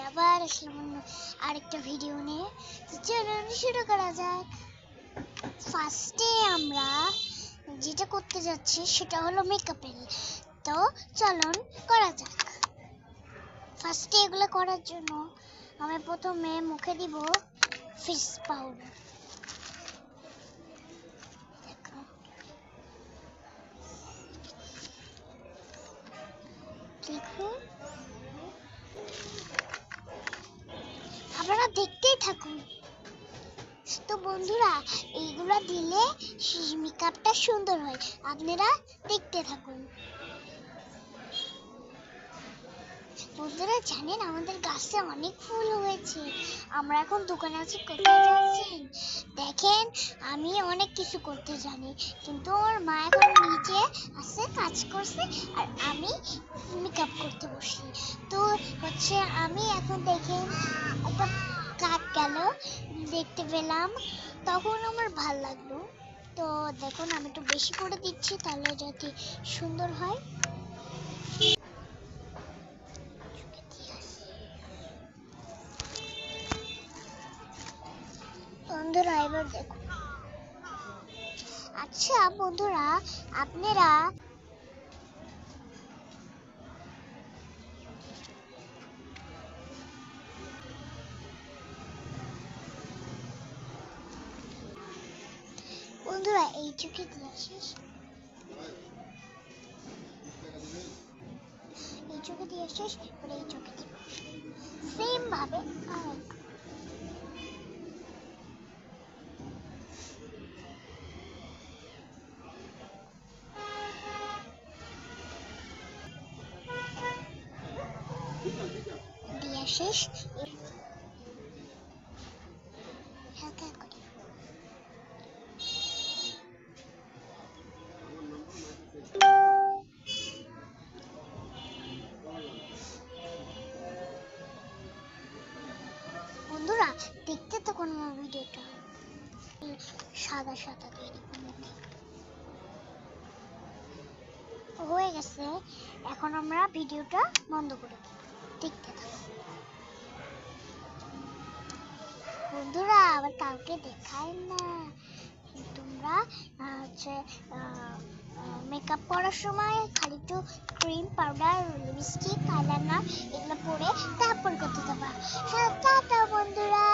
আবার আসলাম আরেকটা ভিডিও নিয়ে। চলুন শুরু করা যাক। ফার্স্টে আমরা যেটা করতে যাচ্ছি সেটা হলো মেকআপের। তো চলুন করা যাক। ফার্স্টে এগুলো করার জন্য আমি প্রথমে মুখে দিব ফেস পাউডার। দেখুন, আপনারা দেখতেই থাকুন। তো বন্ধুরা, এইগুলা দিলে মেকআপটা সুন্দর হয়, আপনারা দেখতে থাকুন। বন্ধুরা জানেন, আমাদের গাছে অনেক ফুল হয়েছে। আমরা এখন দোকানে আছি, কোথায় যাচ্ছেন দেখেন। আমি অনেক কিছু করতে জানি, কিন্তু আমার মা এখন নিচে আছে, কাজ করছে, আর আমি মেকআপ করতে বসি। তো হচ্ছে আমি এখন দেখেন একটা কাক গেল, দেখতে পেলাম, তখন আমার ভাল লাগলো। তো দেখুন, আমি একটু বেশি করে দিচ্ছি, তাহলে যাতে সুন্দর হয়। বন্ধুরা এবার দেখুন। আচ্ছা বন্ধুরা, আপনারা এই চোখে দিয়ে শেষ, এই চোখে দিয়ে শেষ, এবার এই চোখে দিব সেম ভাবে। দিয়ে শেষ, হালকা করে। বন্ধুরা দেখতে থাকুন আমার ভিডিওটা। সাদা সাদা দিয়ে হয়ে গেছে। এখন আমরা ভিডিওটা বন্ধ করে দিই, দেখতে থাকুন। বন্ধুরা আবার কাউকে দেখায় না, তোমরা হচ্ছে মেকআপ করার সময় খালি একটু ক্রিম, পাউডার, লিপস্টিক, আইলাইনার এগুলো পরে তারপর করতে যাবা। হ্যাঁ, টাটা বন্ধুরা।